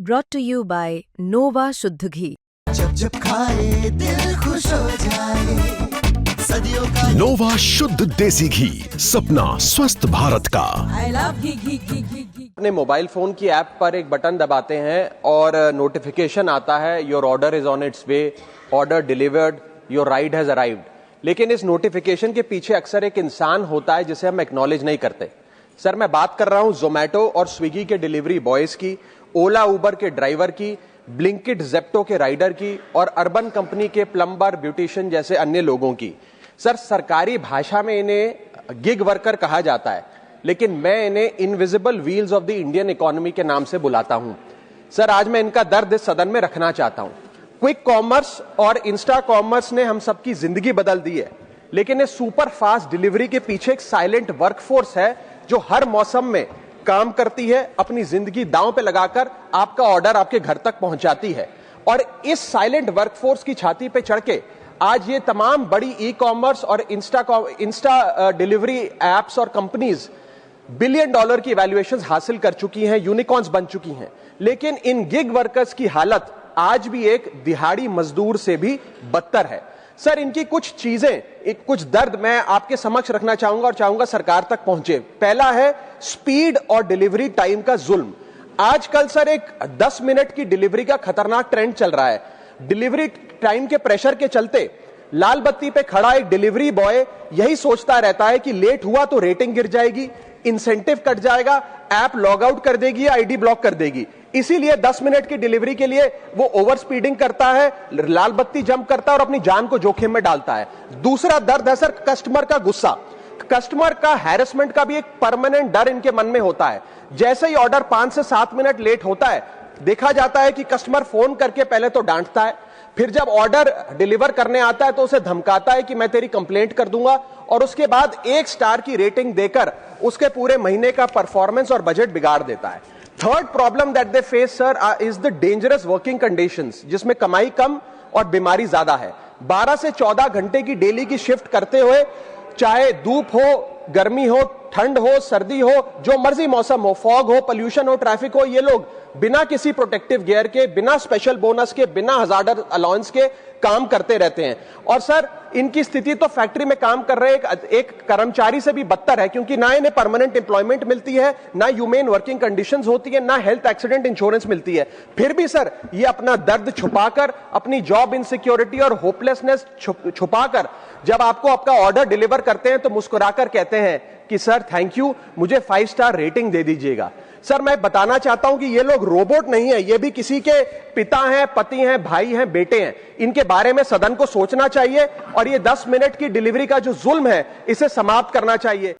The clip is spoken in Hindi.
brought to you by Nova शुद्ध घी। जब जब खाए दिल खुश हो जाए, सदियों का नोवा शुद्ध देसी घी, सपना स्वस्थ भारत का। I love घी। अपने मोबाइल फोन की ऐप पर एक बटन दबाते हैं और नोटिफिकेशन आता है, your order is on it's way, order delivered, your ride has arrived. लेकिन इस नोटिफिकेशन के पीछे अक्सर एक इंसान होता है जिसे हम एक्नॉलेज नहीं करते। सर, मैं बात कर रहा हूं जोमैटो और स्विगी के डिलीवरी बॉयज की, ओला उबर के ड्राइवर की, ब्लिंकिट जेप्टो के राइडर की और अर्बन कंपनी के प्लम्बर, ब्यूटिशियन जैसे अन्य लोगों की। सर, सरकारी भाषा में इन्हें गिग वर्कर कहा जाता है, लेकिन मैं इन्हें invisible wheels of the Indian economy के नाम से बुलाता हूं। सर, आज मैं इनका दर्द इस सदन में रखना चाहता हूं। क्विक कॉमर्स और इंस्टा कॉमर्स ने हम सबकी जिंदगी बदल दी है, लेकिन इस सुपर फास्ट डिलीवरी के पीछे एक साइलेंट वर्कफोर्स है जो हर मौसम में काम करती है, अपनी जिंदगी दांव पे लगाकर आपका ऑर्डर आपके घर तक पहुंचाती है। और इस साइलेंट वर्कफोर्स की छाती पे चढ़ के आज ये तमाम बड़ी ई कॉमर्स और इंस्टा डिलीवरी एप्स और कंपनीज $1 बिलियन की वैल्यूएशंस हासिल कर चुकी हैं, यूनिकॉर्न्स बन चुकी हैं। लेकिन इन गिग वर्कर्स की हालत आज भी एक दिहाड़ी मजदूर से भी बदतर है। सर, इनकी कुछ चीजें, कुछ दर्द मैं आपके समक्ष रखना चाहूंगा और चाहूंगा सरकार तक पहुंचे। पहला है स्पीड और डिलीवरी टाइम का जुल्म। आजकल सर एक 10 मिनट की डिलीवरी का खतरनाक ट्रेंड चल रहा है। डिलीवरी टाइम के प्रेशर के चलते लाल बत्ती पे खड़ा एक डिलीवरी बॉय यही सोचता रहता है कि लेट हुआ तो रेटिंग गिर जाएगी, इंसेंटिव कट जाएगा, ऐप लॉग आउट कर देगी, आईडी ब्लॉक कर देगी। इसीलिए 10 मिनट की डिलीवरी के लिए वो ओवर स्पीडिंग करता है, लाल बत्ती जंप करता है और अपनी जान को जोखिम में डालता है। दूसरा दर्द है सर कस्टमर का गुस्सा। कस्टमर का हैरेसमेंट का भी एक परमानेंट डर इनके मन में होता है। जैसे ही ऑर्डर 5 से 7 मिनट लेट होता है, देखा जाता है कि कस्टमर फोन करके पहले तो डांटता है, फिर जब ऑर्डर डिलीवर करने आता है तो उसे धमकाता है कि मैं तेरी कंप्लेंट कर दूंगा, और उसके बाद 1 स्टार की रेटिंग देकर उसके पूरे महीने का परफॉर्मेंस और बजट बिगाड़ देता है। Third problem that they face sir is the dangerous working conditions, जिसमें कमाई कम और बीमारी ज्यादा है। 12 से 14 घंटे की डेली की शिफ्ट करते हुए, चाहे धूप हो, गर्मी हो, ठंड हो, सर्दी हो, जो मर्जी मौसम हो, फॉग हो, पोल्यूशन हो, ट्रैफिक हो, ये लोग बिना किसी प्रोटेक्टिव गियर के, बिना स्पेशल बोनस के, बिना हजार्डर अलाउंस के काम करते रहते हैं। और सर, इनकी स्थिति तो फैक्ट्री में काम कर रहे एक कर्मचारी से भी बदतर है, क्योंकि ना इन्हें परमानेंट एम्प्लॉयमेंट मिलती है, ना ह्यूमेन वर्किंग कंडीशंस होती है, ना हेल्थ एक्सीडेंट इंश्योरेंस मिलती है। फिर भी सर ये अपना दर्द छुपाकर, अपनी जॉब इनसिक्योरिटी और होपलेसनेस छुपाकर जब आपको आपका ऑर्डर डिलीवर करते हैं तो मुस्कुराकर कहते हैं कि सर थैंक यू, मुझे 5 स्टार रेटिंग दे दीजिएगा। सर, मैं बताना चाहता हूं कि ये लोग रोबोट नहीं है, ये भी किसी के पिता हैं, पति हैं, भाई हैं, बेटे हैं। इनके बारे में सदन को सोचना चाहिए और ये 10 मिनट की डिलीवरी का जो जुल्म है इसे समाप्त करना चाहिए।